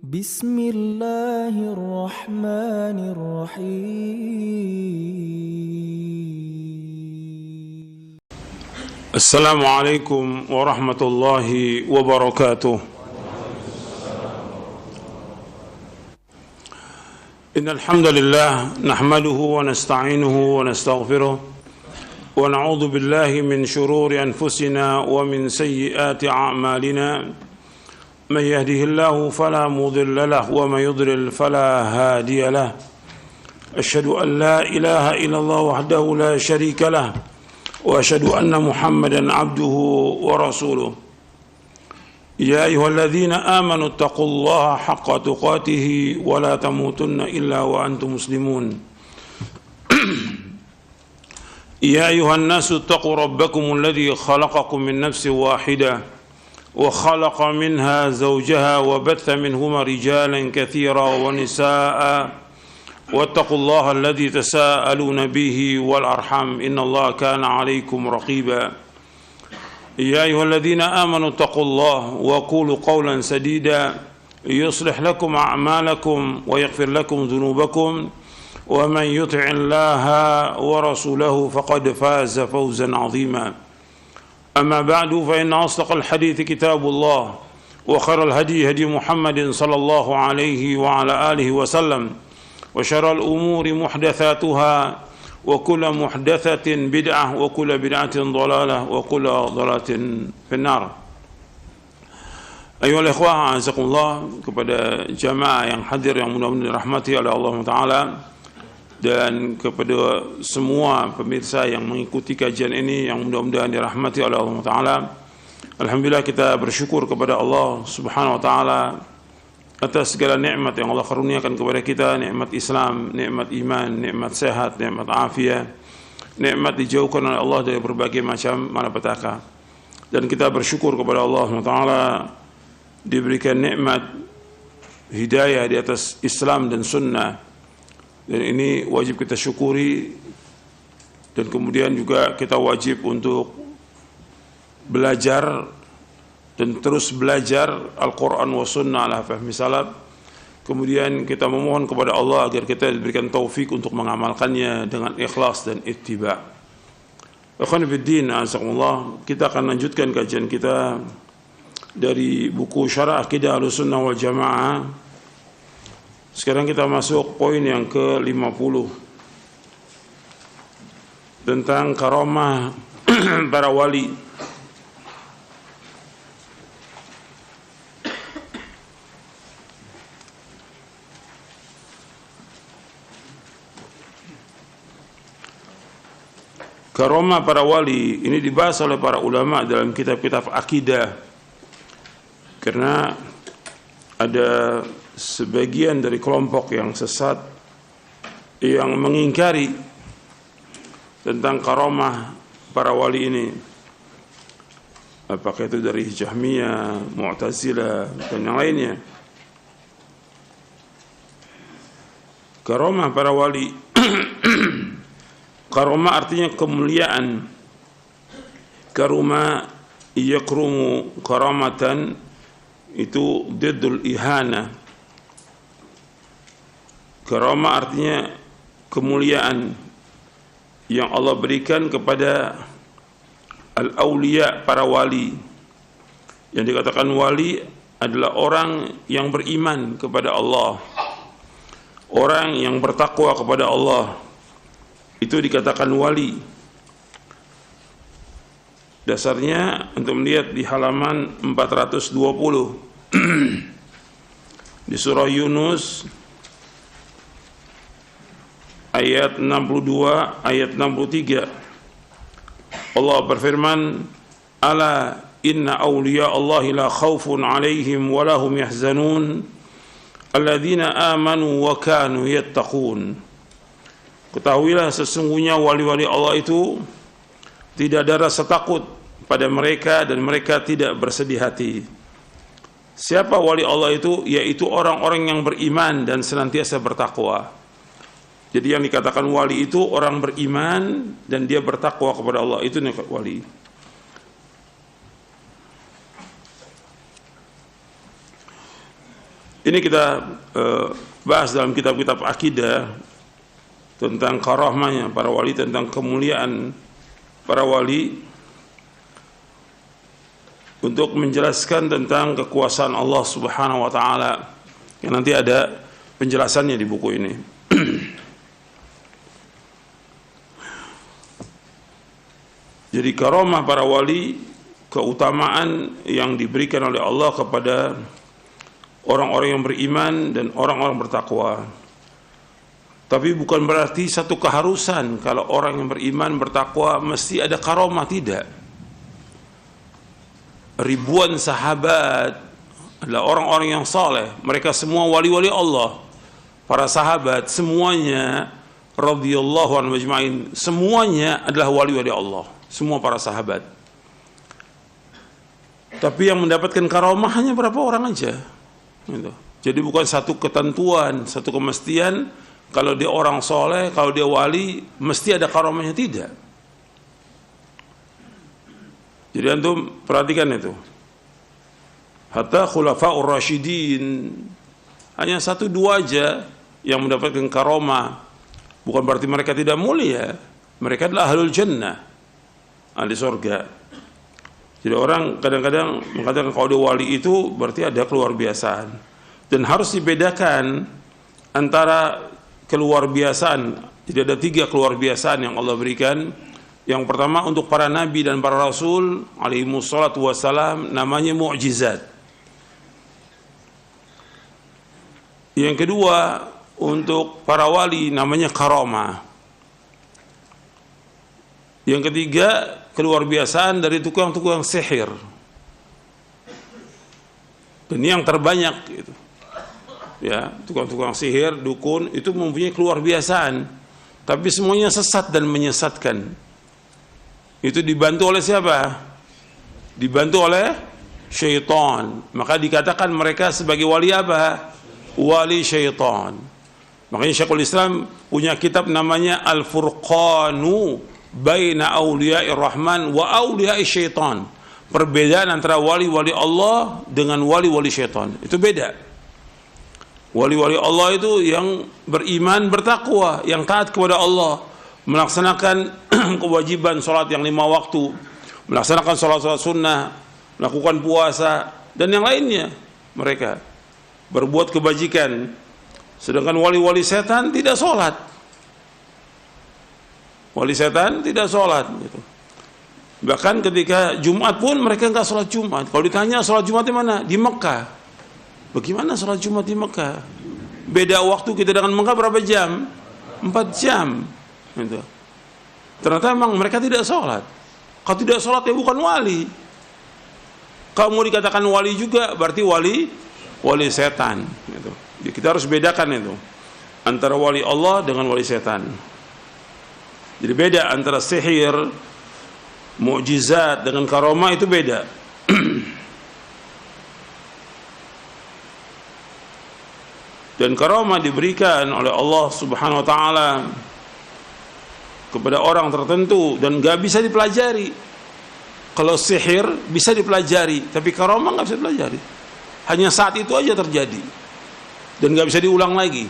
Bismillahirrahmanirrahim. Assalamualaikum warahmatullahi wabarakatuh. Innal hamdalillah nahmaduhu wa nasta'inuhu wa nastaghfiruh wa na'udzu billahi min shururi anfusina wa min sayyiati a'malina. Man yahdihillahu fala mudilla lahu wa man yudlil fala hadiya lahu. Asyhadu an la ilaha illallah wahdahu la syarika lahu wa asyhadu anna Muhammadan abduhu wa rasuluh. Ya ayyuhalladzina amanu taqullaha haqqa tuqatih wa la tamutunna illa wa antum muslimun. Ya ayyuhan nasu taqu rabbakumul ladzi khalaqakum min nafsin wahidah wa khalaqa minha zawjaha wa batha minhuma rijalan katsiran wa nisaa'a wattaqullaha alladzi tasaaluna bihi wal arham innallaha kana 'alaykum raqiba. Ya ayyuhalladzina amanu taqullaha wa qulu qawlan sadida yuslih lakum a'malakum wa yaghfir lakum dhunubakum wa man yuti'illaha wa rasulahu faqad faza fawzan 'azima. Amma ba'du fa inna asdaqal hadithi kitabullah wa khairal hadi hadi Muhammadin sallallahu alaihi wa ala alihi wa sallam wa syarrul umuri muhdatsatuha wa kullu muhdatsatin bid'ah wa kullu bid'atin dhalalah wa kullu dhalalatin finnar. Ayyuhal ikhwah, azakumullah, kepada jamaah yang hadir yang mudah-mudahan dirahmati oleh Allah Ta'ala, dan kepada semua pemirsa yang mengikuti kajian ini yang mudah-mudahan dirahmati oleh Allah Ta'ala. Alhamdulillah, kita bersyukur kepada Allah Subhanahu Wa Ta'ala atas segala nikmat yang Allah karuniakan kepada kita, nikmat Islam, nikmat iman, nikmat sehat, nikmat afiat, nikmat dijauhkan oleh Allah dari berbagai macam malapetaka. Dan kita bersyukur kepada Allah Ta'ala diberikan nikmat hidayah di atas Islam dan sunnah, dan ini wajib kita syukuri. Dan kemudian juga kita wajib untuk belajar dan terus belajar Al-Quran wa sunnah ala fahmi salaf. Kemudian kita memohon kepada Allah agar kita diberikan taufik untuk mengamalkannya dengan ikhlas dan ittiba. Ikhwan fiddin, azakumullah, kita akan lanjutkan kajian kita dari buku Syarah Aqidah Ahlussunnah wal Jamaah. Sekarang kita masuk poin yang ke-50 tentang karamah para wali. Karamah para wali ini dibahas oleh para ulama dalam kitab-kitab akidah, karena ada sebagian dari kelompok yang sesat yang mengingkari tentang karamah para wali ini, apakah itu dari Jahmiyah, Mu'tazilah, dan yang lainnya. Karamah para wali karamah artinya kemuliaan. Karuma yakrumu karamatan, itu diddul ihana. Karamah artinya kemuliaan yang Allah berikan kepada al-awliya, para wali. Yang dikatakan wali adalah orang yang beriman kepada Allah, orang yang bertakwa kepada Allah, itu dikatakan wali. Dasarnya untuk melihat di halaman 420 di surah Yunus ayat 62 ayat 63. Allah berfirman, ala inna awliya Allahi la khawfun alaihim wa lahum yahzanun alladzina amanu wa kanu yattaqun. Ketahuilah, sesungguhnya wali-wali Allah itu tidak ada rasa takut pada mereka dan mereka tidak bersedih hati. Siapa wali Allah itu? Yaitu orang-orang yang beriman dan senantiasa bertakwa. Jadi yang dikatakan wali itu orang beriman dan dia bertakwa kepada Allah, itu wali. Ini kita bahas dalam kitab-kitab akidah tentang karamahnya para wali, tentang kemuliaan para wali, untuk menjelaskan tentang kekuasaan Allah Subhanahu wa taala. Yang nanti ada penjelasannya di buku ini. Jadi karamah para wali, keutamaan yang diberikan oleh Allah kepada orang-orang yang beriman dan orang-orang bertakwa. Tapi bukan berarti satu keharusan kalau orang yang beriman bertakwa mesti ada karamah, tidak. Ribuan sahabat adalah orang-orang yang saleh, mereka semua wali-wali Allah. Para sahabat semuanya radhiyallahu anhum ajma'in, semuanya adalah wali-wali Allah, semua para sahabat. Tapi yang mendapatkan karamah hanya berapa orang aja gitu. Jadi bukan satu ketentuan, satu kemestian kalau dia orang soleh, kalau dia wali mesti ada karamahnya, tidak. Jadi antum perhatikan itu. Hatta khulafaur rasyidin, hanya 1-2 aja yang mendapatkan karamah. Bukan berarti mereka tidak mulia, mereka adalah ahlul jannah, ahli surga. Jadi orang kadang-kadang mengatakan kalau dia wali itu berarti ada keluar biasaan. Dan harus dibedakan antara keluar biasaan. Jadi ada 3 keluar biasaan yang Allah berikan. Yang pertama untuk para nabi dan para rasul alaihimussalatu wassalam, namanya mu'jizat. Yang kedua untuk para wali namanya karamah. Yang ketiga keluar biasaan dari tukang-tukang sihir. Dan yang terbanyak itu, ya, tukang-tukang sihir, dukun itu mempunyai keluar biasaan, tapi semuanya sesat dan menyesatkan. Itu dibantu oleh siapa? Dibantu oleh syaitan. Maka dikatakan mereka sebagai wali apa? Wali syaitan. Makanya Syekhul Islam punya kitab namanya Al-Furqanu Baina Awliya'ir Rahman wa Awliya'ir Syaitan. Perbedaan antara wali-wali Allah dengan wali-wali syaitan. Itu beda. Wali-wali Allah itu yang beriman, bertakwa, yang taat kepada Allah, melaksanakan kewajiban sholat yang 5 waktu, melaksanakan sholat-sholat sunnah, melakukan puasa, dan yang lainnya. Mereka berbuat kebajikan. Sedangkan wali-wali setan tidak sholat. Wali setan tidak sholat gitu. Bahkan ketika Jumat pun mereka enggak sholat Jumat. Kalau ditanya sholat Jumat di mana? Di Mekah. Bagaimana sholat Jumat di Mekah? Beda waktu kita dengan Mekah berapa jam? 4 jam gitu. Ternyata memang mereka tidak sholat. Kalau tidak sholat ya bukan wali. Kalau mau dikatakan wali juga berarti wali setan gitu. Jadi kita harus bedakan itu antara wali Allah dengan wali setan. Jadi beda antara sihir, mukjizat dengan karamah, itu beda. Dan karamah diberikan oleh Allah Subhanahu wa taala kepada orang tertentu dan gak bisa dipelajari. Kalau sihir bisa dipelajari, tapi karamah gak bisa dipelajari. Hanya saat itu aja terjadi dan gak bisa diulang lagi.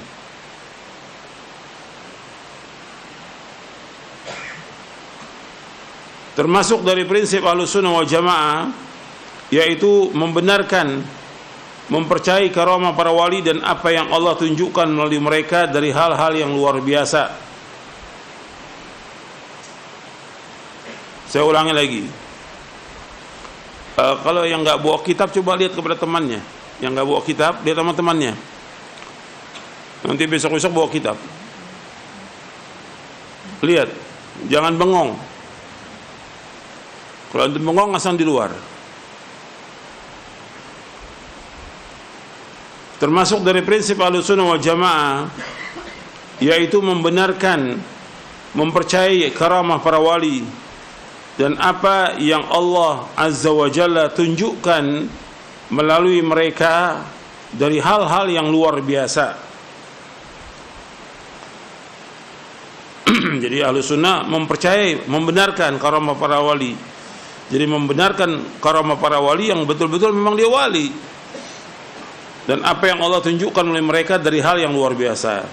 Termasuk dari prinsip Ahlussunnah wal Jamaah, yaitu membenarkan, mempercayai karamah para wali dan apa yang Allah tunjukkan melalui mereka dari hal-hal yang luar biasa. Saya ulangi lagi. Kalau yang nggak bawa kitab, coba lihat kepada temannya. Yang nggak bawa kitab, lihat sama temannya. Nanti besok-besok bawa kitab. Lihat, jangan bengong. Kalau antum bengong, asal di luar. Termasuk dari prinsip Ahlussunnah wal Jamaah, yaitu membenarkan, mempercayai karamah para wali dan apa yang Allah Azza wa Jalla tunjukkan melalui mereka dari hal-hal yang luar biasa. Jadi Ahlussunnah mempercayai, membenarkan karamah para wali. Jadi membenarkan karamah para wali yang betul-betul memang dia wali. dan apa yang Allah tunjukkan oleh mereka dari hal yang luar biasa.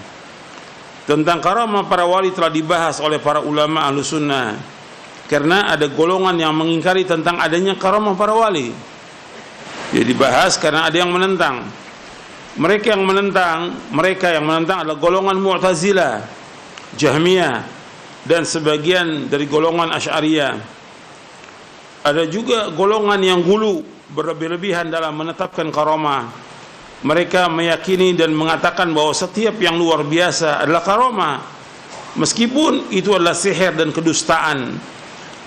Tentang karamah para wali telah dibahas oleh para ulama Ahlus Sunnah, karena ada golongan yang mengingkari tentang adanya karamah para wali. Jadi dibahas karena ada yang menentang. Mereka yang menentang adalah golongan Mu'tazilah, Jahmiyah, dan sebagian dari golongan Asy'ariyah. Ada juga golongan yang gulu, berlebih-lebihan dalam menetapkan karamah. Mereka meyakini dan mengatakan bahwa setiap yang luar biasa adalah karamah, meskipun itu adalah sihir dan kedustaan.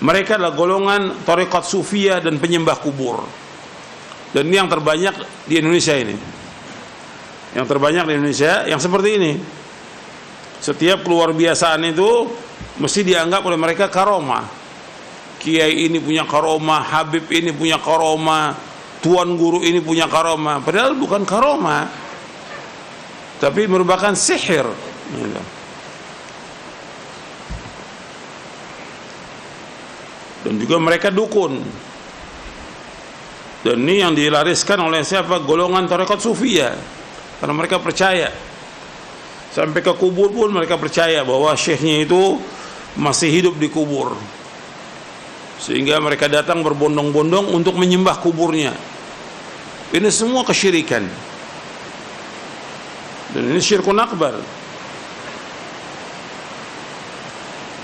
Mereka adalah golongan tarekat sufiyah dan penyembah kubur. Dan ini yang terbanyak di Indonesia ini. Yang terbanyak di Indonesia yang seperti ini. Setiap keluar biasaan itu mesti dianggap oleh mereka karamah. Kiai ini punya karamah, Habib ini punya karamah, tuan guru ini punya karamah, padahal bukan karamah, tapi merupakan sihir. Dan juga mereka dukun. Dan ini yang dilariskan oleh siapa? Golongan tarekat sufiyah. Karena mereka percaya, sampai ke kubur pun mereka percaya bahwa syekhnya itu masih hidup di kubur, sehingga mereka datang berbondong-bondong untuk menyembah kuburnya. Ini semua kesyirikan, dan ini syirkun akbar.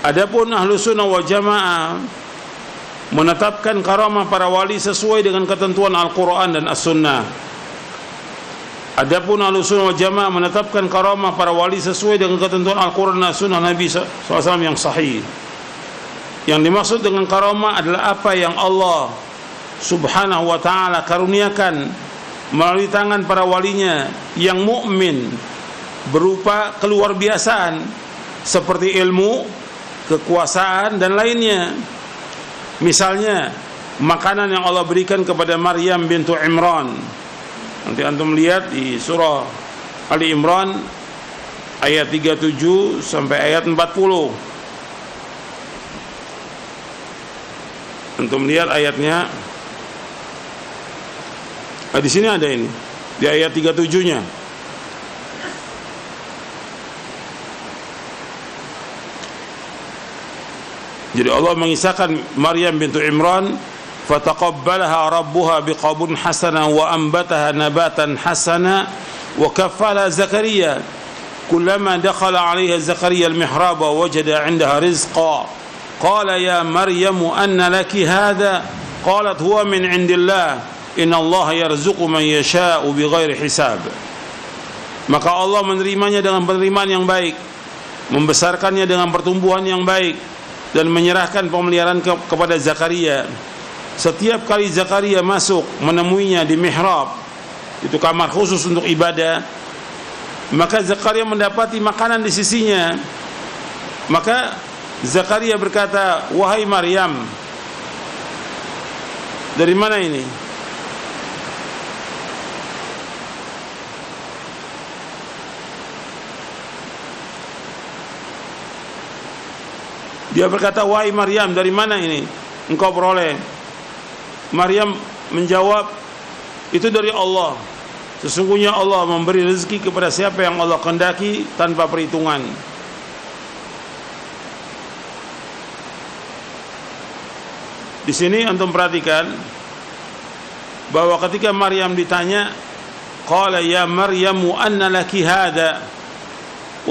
Adapun Ahlus Sunnah wal Jamaah menetapkan karamah para wali sesuai dengan ketentuan Al-Quran dan As-Sunnah. Adapun Ahlus Sunnah wal Jamaah menetapkan karamah para wali sesuai dengan ketentuan Al-Quran dan Sunnah Nabi SAW yang sahih. Yang dimaksud dengan karamah adalah apa yang Allah Subhanahu wa ta'ala karuniakan melalui tangan para walinya yang mukmin, berupa keluar biasaan seperti ilmu, kekuasaan, dan lainnya. Misalnya makanan yang Allah berikan kepada Maryam bintu Imran. Nanti antum lihat di surah Ali Imran ayat 37 sampai ayat 40. Antum lihat ayatnya. Di sini ada ini, di ayat 37-nya. Jadi Allah mengisahkan Maryam bintu Imran, fataqabbalaha rabbuha biqabulin hasana wa anbataha nabatan hasana wa kaffala Zakaria kullama dakhala 'alayha Zakaria al-mihrab wajada 'indaha rizqa qala ya Maryam anna laki hadha qalat huwa min 'indillah innallaha yarzuqu man yasha'u bighairi hisab. Maka Allah menerimanya dengan penerimaan yang baik, membesarkannya dengan pertumbuhan yang baik, dan menyerahkan pemeliharaan kepada Zakaria. Setiap kali Zakaria masuk menemuinya di mihrab, itu kamar khusus untuk ibadah, maka Zakaria mendapati makanan di sisinya. Maka Zakaria berkata, wahai Maryam, dari mana ini? Dia berkata, wahai Maryam, dari mana ini engkau beroleh? Maryam menjawab, itu dari Allah. Sesungguhnya Allah memberi rezeki kepada siapa yang Allah kehendaki tanpa perhitungan. Di sini antum perhatikan bahwa ketika Maryam ditanya, qala ya Maryamu anna laki hada,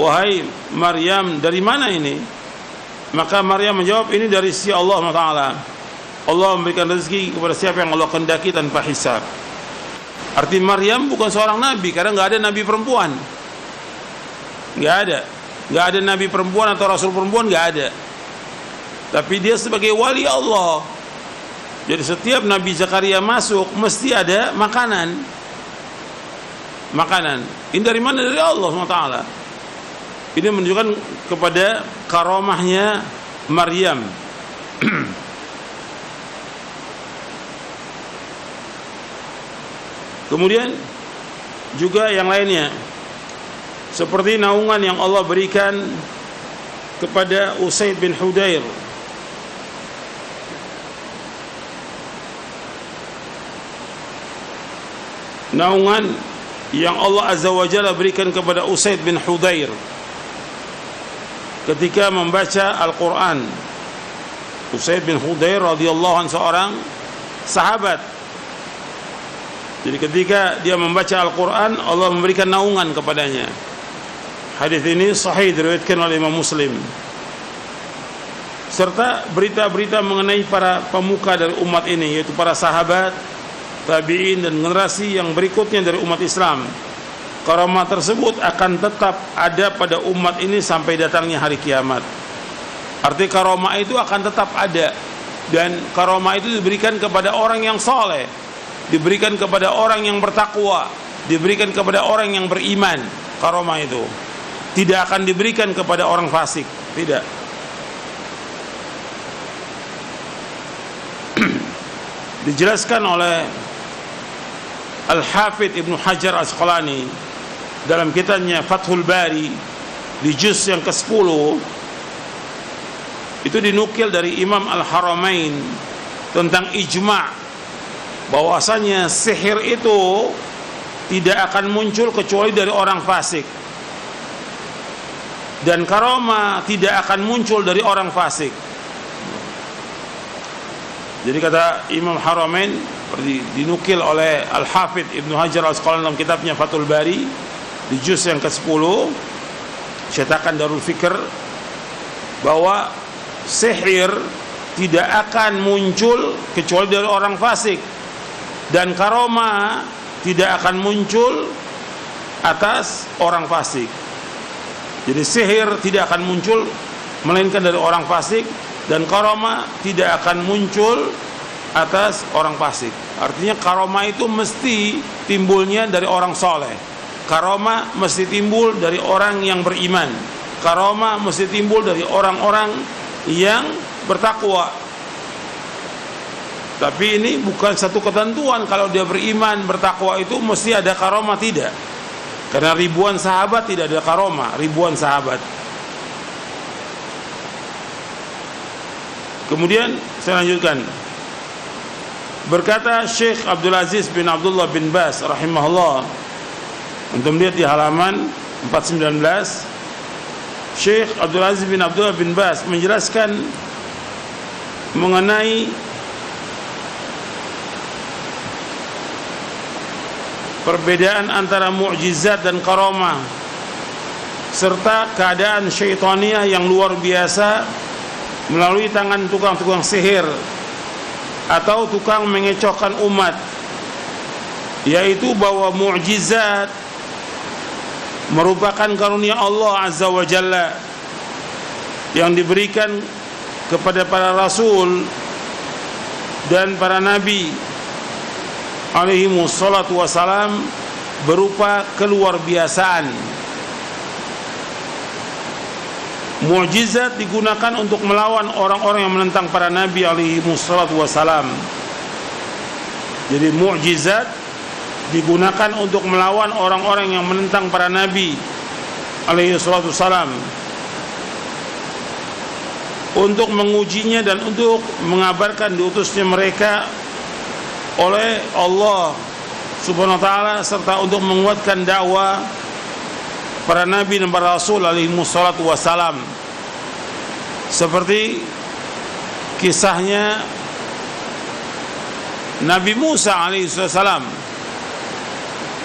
wahai Maryam, dari mana ini? Maka Maryam menjawab, ini dari sisi Allah Taala. Allah memberikan rezeki kepada siapa yang Allah kehendaki tanpa hisab. Arti Maryam bukan seorang nabi, karena nggak ada nabi perempuan, nggak ada nabi perempuan atau rasul perempuan, nggak ada. Tapi dia sebagai wali Allah. Jadi setiap Nabi Zakaria masuk mesti ada makanan. Ini dari mana? Dari Allah SWT. Ini menunjukkan kepada karamahnya Maryam. Kemudian juga yang lainnya, seperti naungan yang Allah berikan kepada Usaid bin Hudair. Naungan yang Allah Azza wa Jalla berikan kepada Usaid bin Hudayr ketika membaca Al-Quran. Usaid bin Hudayr radhiyallahu anhu seorang sahabat. Jadi ketika dia membaca Al-Quran, Allah memberikan naungan kepadanya. Hadis ini sahih, diriwayatkan oleh Imam Muslim. Serta berita-berita mengenai para pemuka dari umat ini, yaitu para sahabat, tabi'in, dan generasi yang berikutnya dari umat Islam. Karamah tersebut akan tetap ada pada umat ini sampai datangnya hari kiamat. Arti karamah itu akan tetap ada, dan karamah itu diberikan kepada orang yang soleh, diberikan kepada orang yang bertakwa, diberikan kepada orang yang beriman. Karamah itu tidak akan diberikan kepada orang fasik, tidak. Dijelaskan oleh Al-Hafidh Ibnu Hajar Asqalani dalam kitabnya Fathul Bari di juz yang ke-10. Itu dinukil dari Imam Al-Haramain tentang ijma' bahwasanya sihir itu tidak akan muncul kecuali dari orang fasik, dan karamah tidak akan muncul dari orang fasik. Jadi kata Imam Haramain, dinukil oleh Al-Hafidh Ibnu Hajar Al-Asqalani dalam kitabnya Fathul Bari di juz yang ke-10, cetakan Darul Fikr, bahwa sihir tidak akan muncul kecuali dari orang fasik, dan karamah tidak akan muncul atas orang fasik. Jadi sihir tidak akan muncul melainkan dari orang fasik, dan karamah tidak akan muncul atas orang fasik. Artinya karamah itu mesti timbulnya dari orang soleh, karamah mesti timbul dari orang yang beriman, karamah mesti timbul dari orang-orang yang bertakwa. Tapi ini bukan satu ketentuan kalau dia beriman, bertakwa itu mesti ada karamah, tidak. Karena ribuan sahabat tidak ada karamah, ribuan sahabat. Kemudian saya lanjutkan. Berkata Syekh Abdul Aziz bin Abdullah bin Baz rahimahullah, untuk melihat di halaman 419, Syekh Abdul Aziz bin Abdullah bin Baz menjelaskan mengenai perbedaan antara mukjizat dan karamah, serta keadaan syaitaniah yang luar biasa melalui tangan tukang-tukang sihir atau tukang mengecohkan umat, yaitu bahwa mukjizat merupakan karunia Allah Azza wa Jalla yang diberikan kepada para rasul dan para nabi alaihi wassalatu wassalam berupa keluar biasaan. Mukjizat digunakan untuk melawan orang-orang yang menentang para nabi alaihi wassalatu wassalam. Jadi mukjizat digunakan untuk melawan orang-orang yang menentang para nabi alaihi wassalatu wassalam, untuk mengujinya dan untuk mengabarkan diutusnya mereka oleh Allah Subhanahu wa taala, serta untuk menguatkan dakwah para nabi dan para rasul alaihi wassalatu wassalam. Seperti kisahnya Nabi Musa alaihi wassalam,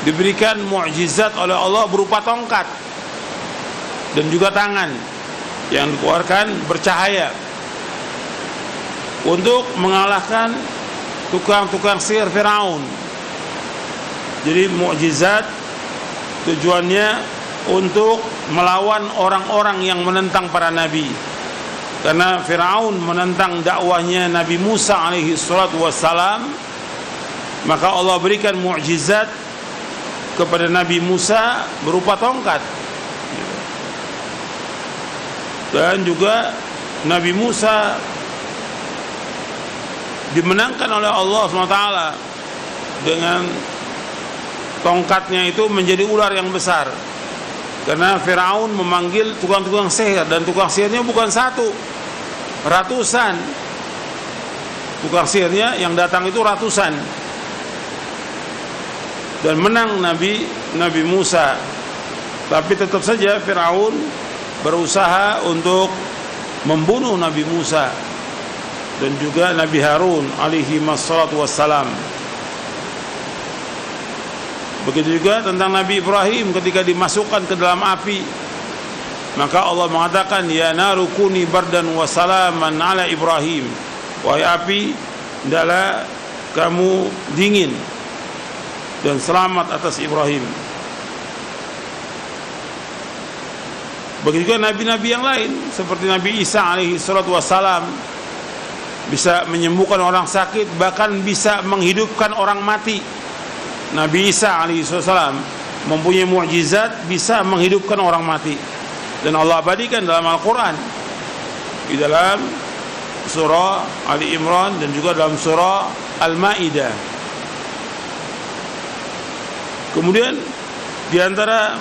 diberikan mukjizat oleh Allah berupa tongkat dan juga tangan yang dikeluarkan bercahaya untuk mengalahkan tukang-tukang sihir Firaun. Jadi mukjizat tujuannya untuk melawan orang-orang yang menentang para nabi. Karena Firaun menentang dakwahnya Nabi Musa alaihi salatu wassalam, maka Allah berikan mukjizat kepada Nabi Musa berupa tongkat. Dan juga Nabi Musa dimenangkan oleh Allah SWT dengan tongkatnya itu menjadi ular yang besar. Karena Firaun memanggil tukang-tukang sihir, dan tukang sihirnya bukan satu, ratusan. Tukang sihirnya yang datang itu ratusan. dan menang Nabi Musa. Tapi tetap saja Firaun berusaha untuk membunuh Nabi Musa dan juga Nabi Harun alaihi wassalatu wassalam. Begitu juga tentang Nabi Ibrahim ketika dimasukkan ke dalam api, maka Allah mengatakan, ya naru kuni bardan wa salaman ala Ibrahim, wahai api, hendaklah kamu dingin dan selamat atas Ibrahim. Begitu juga nabi-nabi yang lain seperti Nabi Isa alaihi salatu wassalam, bisa menyembuhkan orang sakit, bahkan bisa menghidupkan orang mati. Nabi Isa alaihi salatu wassalam mempunyai mukjizat bisa menghidupkan orang mati, dan Allah abadikan dalam Al-Quran, di dalam surah Ali Imran dan juga dalam surah Al-Ma'idah. Kemudian di antara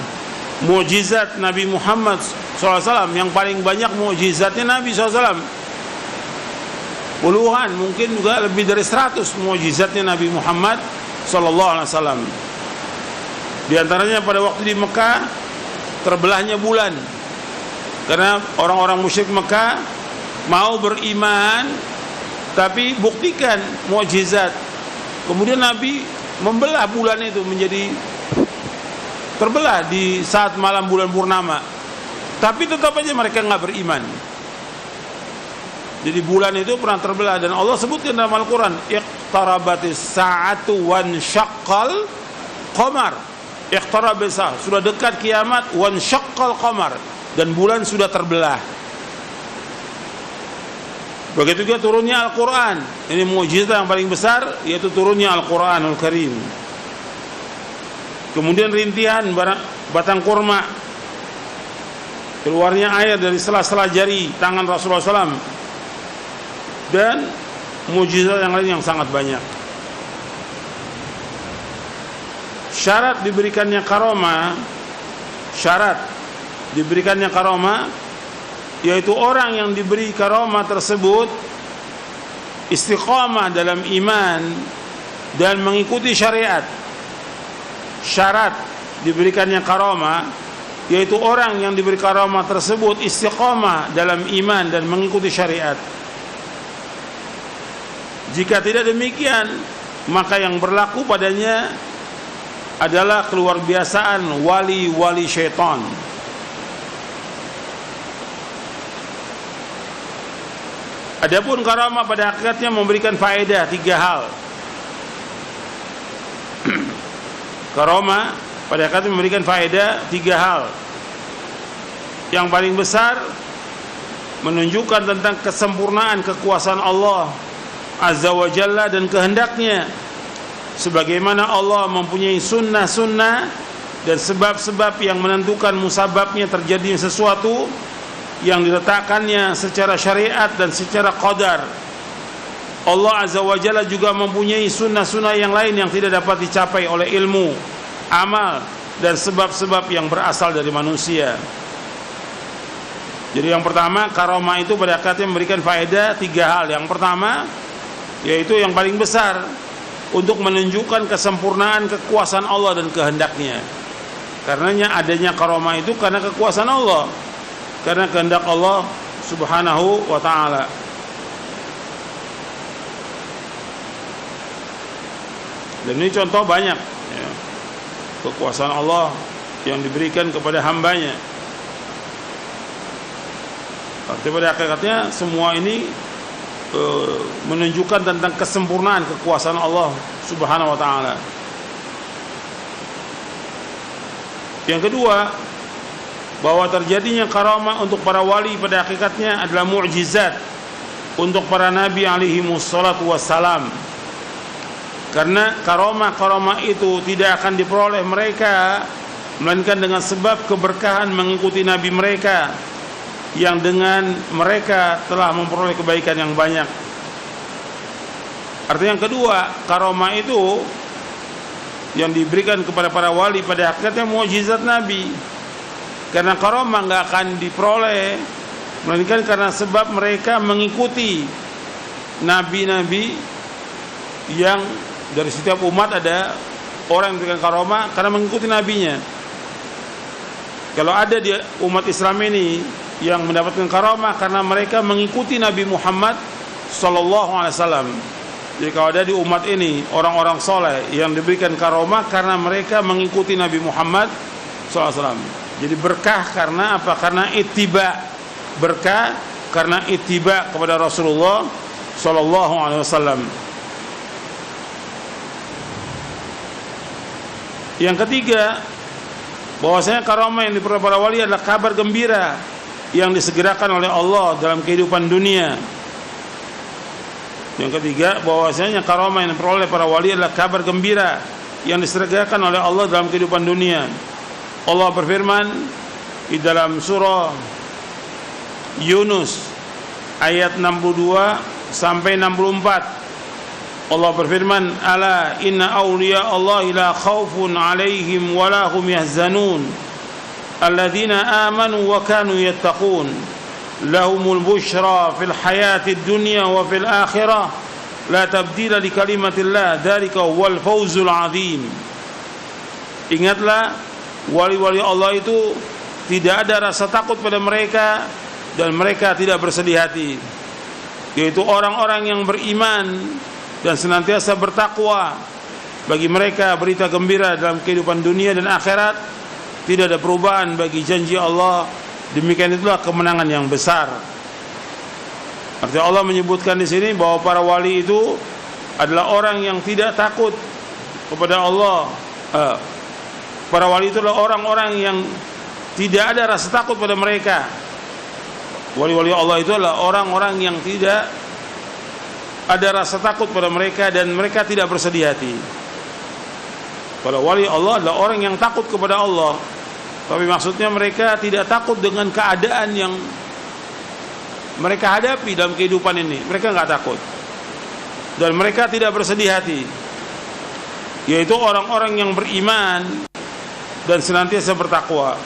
mukjizat Nabi Muhammad SAW yang paling banyak mukjizatnya Nabi SAW, puluhan, mungkin juga lebih dari 100 mukjizatnya Nabi Muhammad SAW. Di antaranya pada waktu di Mekah terbelahnya bulan, karena orang-orang musyrik Mekah mau beriman tapi buktikan mukjizat. Kemudian Nabi membelah bulan itu menjadi terbelah di saat malam bulan purnama, tapi tetap aja mereka nggak beriman. Jadi bulan itu pernah terbelah, dan Allah sebutkan dalam Al-Quran, iqtarabatis sa'atu wan syaqqal qamar. Iqtarabatis sa'ah, sudah dekat kiamat, wan syaqqal qamar, dan bulan sudah terbelah. Begitu juga turunnya Al-Quran. Ini mukjizat yang paling besar, yaitu turunnya Al-Quranul Karim. Kemudian rintihan batang kurma, keluarnya air dari sela-sela jari tangan Rasulullah SAW, dan mukjizat yang lain yang sangat banyak. Syarat diberikannya karomah, yaitu orang yang diberi karomah tersebut istiqamah dalam iman dan mengikuti syariat. Syarat diberikannya karomah, yaitu orang yang diberi karomah tersebut istiqamah dalam iman dan mengikuti syariat. Jika tidak demikian, maka yang berlaku padanya adalah keluar biasaan wali-wali syaitan. Adapun karamah pada hakikatnya memberikan faedah 3 hal. Karamah pada hakikatnya memberikan faedah 3 hal. Yang paling besar, menunjukkan tentang kesempurnaan kekuasaan Allah Azza wa Jalla dan kehendaknya, sebagaimana Allah mempunyai sunnah-sunnah dan sebab-sebab yang menentukan musababnya terjadinya sesuatu yang diletakkannya secara syariat dan secara qadar. Allah Azza wa Jalla juga mempunyai sunnah-sunnah yang lain yang tidak dapat dicapai oleh ilmu, amal, dan sebab-sebab yang berasal dari manusia. Jadi yang pertama, karamah itu pada hakikatnya memberikan faedah 3 hal. Yang pertama, yaitu yang paling besar, untuk menunjukkan kesempurnaan kekuasaan Allah dan kehendaknya. Karenanya adanya karamah itu karena kekuasaan Allah, karena kehendak Allah Subhanahu wa ta'ala. Dan ini contoh banyak ya, kekuasaan Allah yang diberikan kepada hambanya. Tapi pada hakikatnya semua ini menunjukkan tentang kesempurnaan kekuasaan Allah Subhanahu wa ta'ala. Yang kedua, bahwa terjadinya karamah untuk para wali pada hakikatnya adalah mukjizat untuk para nabi alaihi wassalatu wassalam. Karena karamah-karamah itu tidak akan diperoleh mereka melainkan dengan sebab keberkahan mengikuti nabi mereka, yang dengan mereka telah memperoleh kebaikan yang banyak. Artinya yang kedua, karamah itu yang diberikan kepada para wali pada hakikatnya mukjizat nabi. Karena karamah nggak akan diperoleh melainkan karena sebab mereka mengikuti nabi-nabi yang dari setiap umat ada orang yang diberikan karomah karena mengikuti nabinya. Kalau ada di umat Islam ini yang mendapatkan karomah karena mereka mengikuti Nabi Muhammad sallallahu alaihi wasallam. Jadi kalau ada di umat ini orang-orang soleh yang diberikan karomah karena mereka mengikuti Nabi Muhammad sallallahu alaihi wasallam. Jadi berkah karena apa? Karena ittiba. Berkah karena ittiba kepada Rasulullah sallallahu alaihi wasallam. Yang ketiga, bahwasanya karomah yang diperoleh para wali adalah kabar gembira yang disegerakan oleh Allah dalam kehidupan dunia. Yang ketiga, bahwasanya karomah yang diperoleh para wali adalah kabar gembira yang disegerakan oleh Allah dalam kehidupan dunia. Allah berfirman di dalam surah Yunus ayat 62 sampai 64. Allah berfirman, ala inna awliya Allah la khawfun alaihim wa la hum yahzanun alladzina amanu wa kanu yattaqun lahumul bushra fil hayatid dunya wa fil akhirah la tabdila li kalimatillah dzalika huwal fawzul azim. Ingatlah, wali-wali Allah itu tidak ada rasa takut pada mereka dan mereka tidak bersedih hati, yaitu orang-orang yang beriman dan senantiasa bertakwa. Bagi mereka berita gembira dalam kehidupan dunia dan akhirat, tidak ada perubahan bagi janji Allah. Demikian itulah kemenangan yang besar. Artinya Allah menyebutkan di sini bahwa para wali itu adalah orang yang tidak takut kepada Allah. Para wali itu adalah orang-orang yang tidak ada rasa takut pada mereka. Wali-wali Allah itu adalah orang-orang yang tidak ada rasa takut pada mereka dan mereka tidak bersedih hati. Kalau wali Allah adalah orang yang takut kepada Allah, tapi maksudnya mereka tidak takut dengan keadaan yang mereka hadapi dalam kehidupan ini. Mereka nggak takut dan mereka tidak bersedih hati, yaitu orang-orang yang beriman dan senantiasa bertakwa.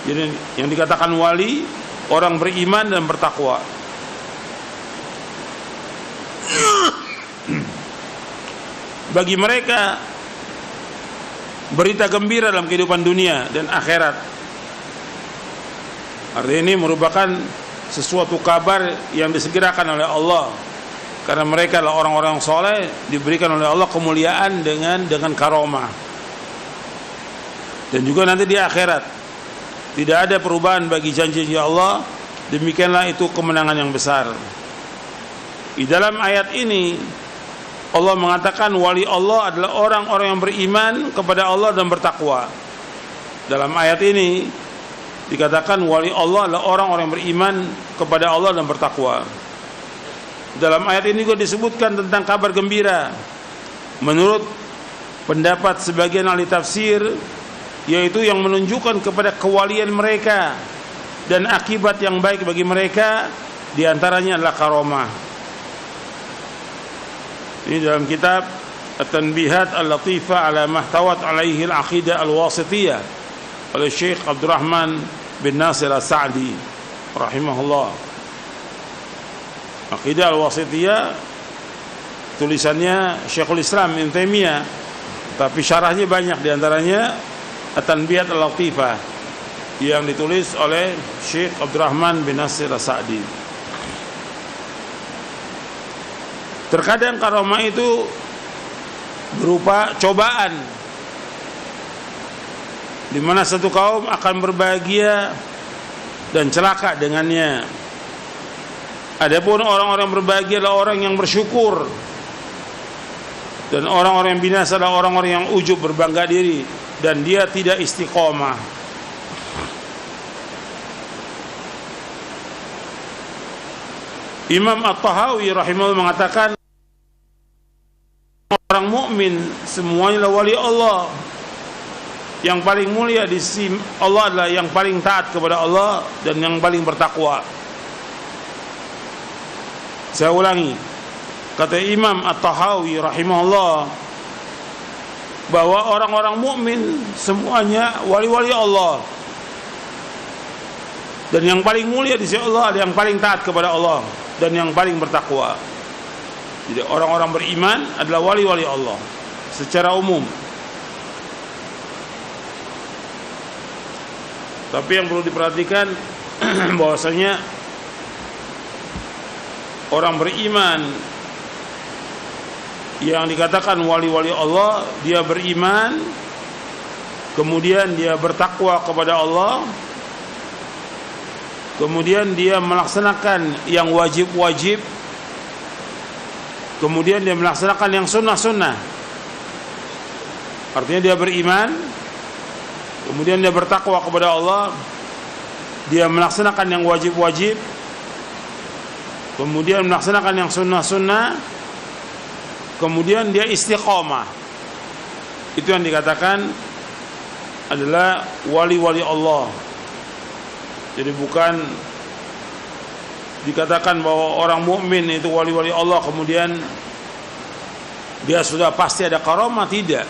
Jadi yang dikatakan wali, orang beriman dan bertakwa. Bagi mereka berita gembira dalam kehidupan dunia dan akhirat. Artinya ini merupakan sesuatu kabar yang disegerakan oleh Allah, karena mereka adalah orang-orang soleh, diberikan oleh Allah kemuliaan dengan karomah. Dan juga nanti di akhirat tidak ada perubahan bagi janji Allah. Demikianlah itu kemenangan yang besar. Di dalam ayat ini Allah mengatakan wali Allah adalah orang-orang yang beriman kepada Allah dan bertakwa. Dalam ayat ini dikatakan wali Allah adalah orang-orang yang beriman kepada Allah dan bertakwa. Dalam ayat ini juga disebutkan tentang kabar gembira. Menurut pendapat sebagian ahli tafsir, yaitu yang menunjukkan kepada kewalian mereka dan akibat yang baik bagi mereka, diantaranya adalah karomah. Ini dalam kitab At-Tanbihat Al-Latifah ala Mahtawat alaihi al-Aqidah Al-Wasitiyah oleh Syekh Abdurrahman bin Nasir As-Sa'di rahimahullah. Aqidah Al-Wasitiyah tulisannya Syekhul Islam Ibnu Taimiyah, tapi syarahnya banyak, diantaranya At-Tanbihat Al-Latifah yang ditulis oleh Syekh Abdurrahman bin Nasir As-Sa'di. Terkadang karomah itu berupa cobaan, di mana satu kaum akan berbahagia dan celaka dengannya. Adapun orang-orang berbahagia adalah orang yang bersyukur, dan orang-orang yang binasa adalah orang-orang yang ujub, berbangga diri, dan dia tidak istiqomah. Imam At-Tahawi rahimahullah mengatakan orang mukmin semuanya adalah wali Allah. Yang paling mulia di sisi Allah adalah yang paling taat kepada Allah dan yang paling bertakwa. Saya ulangi, kata Imam At-Tahawi rahimahullah, bahwa orang-orang mukmin semuanya wali-wali Allah, dan yang paling mulia di sisi Allah adalah yang paling taat kepada Allah dan yang paling bertakwa. Jadi orang-orang beriman adalah wali-wali Allah secara umum. Tapi yang perlu diperhatikan bahwasanya orang beriman yang dikatakan wali-wali Allah, dia beriman, kemudian dia bertakwa kepada Allah, kemudian dia melaksanakan yang wajib-wajib, kemudian dia melaksanakan yang sunnah-sunnah. Artinya dia beriman, kemudian dia bertakwa kepada Allah, dia melaksanakan yang wajib-wajib, kemudian melaksanakan yang sunnah-sunnah, kemudian dia istiqomah. Itu yang dikatakan adalah wali-wali Allah. Jadi bukan dikatakan bahwa orang mukmin itu wali-wali Allah kemudian dia sudah pasti ada karamah, tidak.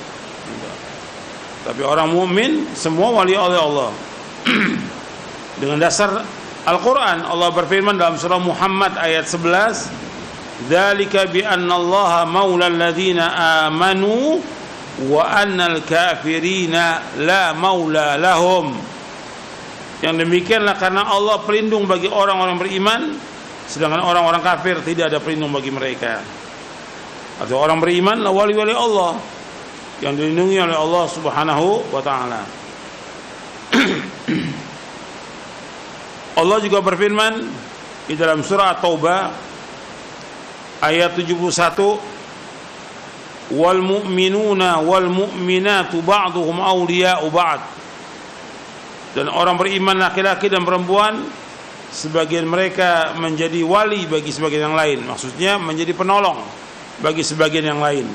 Tapi orang mukmin semua wali oleh Allah. Dengan dasar Al-Quran, Allah berfirman dalam surah Muhammad ayat 11, "Dzalika bi anna Allaha maula alladziina aamanu wa annal kafirina la maula lahum." Yang demikianlah karena Allah pelindung bagi orang-orang beriman, sedangkan orang-orang kafir tidak ada pelindung bagi mereka. Atau orang beriman lah wali-wali Allah yang dilindungi oleh Allah Subhanahu wa taala. Allah juga berfirman di dalam surah At-Taubah ayat 71, "Wal mu'minuna wal mu'minatu ba'duhum awliya'u ba'd." Dan orang beriman laki-laki dan perempuan, sebagian mereka menjadi wali bagi sebagian yang lain. Maksudnya menjadi penolong bagi sebagian yang lain.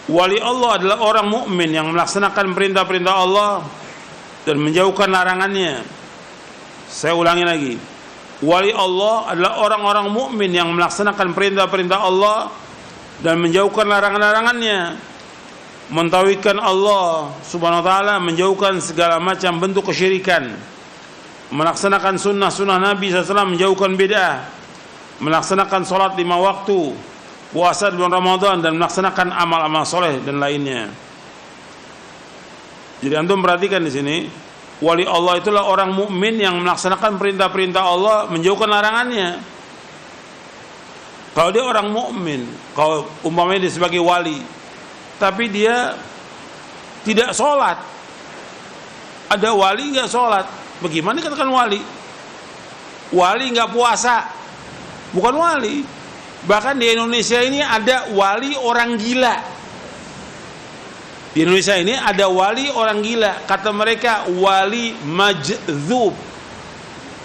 Wali Allah adalah orang mukmin yang melaksanakan perintah-perintah Allah dan menjauhkan larangannya. Saya ulangi lagi. Wali Allah adalah orang-orang mukmin yang melaksanakan perintah-perintah Allah dan menjauhkan larangan-larangannya. Mentauhidkan Allah Subhanahu wa taala, menjauhkan segala macam bentuk kesyirikan. Melaksanakan sunnah-sunnah Nabi SAW, menjauhkan bid'ah. Melaksanakan salat 5 waktu, puasa di bulan Ramadan, dan melaksanakan amal-amal soleh dan lainnya. Jadi antum perhatikan di sini, wali Allah itulah orang mukmin yang melaksanakan perintah-perintah Allah, menjauhkan larangannya. Kalau dia orang mukmin, kalau umpamanya dia sebagai wali, tapi dia tidak sholat, ada wali nggak sholat, bagaimana dikatakan wali? Wali nggak puasa, bukan wali. Bahkan di Indonesia ini ada wali orang gila. Di Indonesia ini ada wali orang gila. Kata mereka wali majdzub.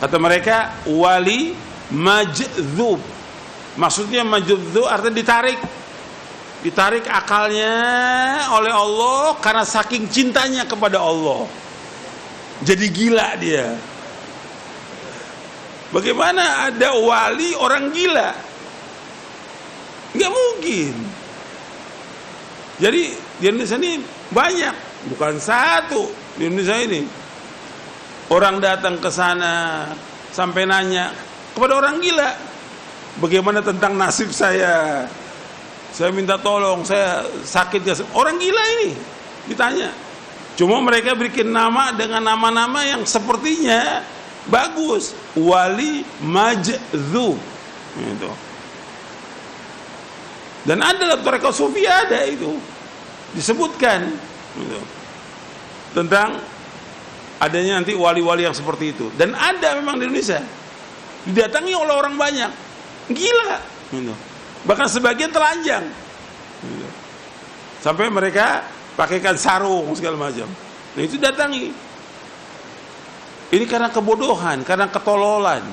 Kata mereka wali majdzub. Maksudnya majdzub artinya ditarik akalnya oleh Allah karena saking cintanya kepada Allah. Jadi gila dia. Bagaimana ada wali orang gila? Nggak mungkin. Jadi di Indonesia ini banyak, bukan satu di Indonesia ini. Orang datang ke sana sampai nanya kepada orang gila, bagaimana tentang nasib saya? Saya minta tolong, saya sakit gak? Orang gila ini ditanya. Cuma mereka bikin nama dengan nama-nama yang sepertinya bagus. Wali majdzub. Gitu. Dan ada dalam tarekat sufi ada itu disebutkan gitu, tentang adanya nanti wali-wali yang seperti itu. Dan ada memang di Indonesia, didatangi oleh orang banyak, gila gitu. Bahkan sebagian telanjang gitu. Sampai mereka pakaikan sarung segala macam. Nah itu datangi. Ini karena kebodohan, karena ketololan.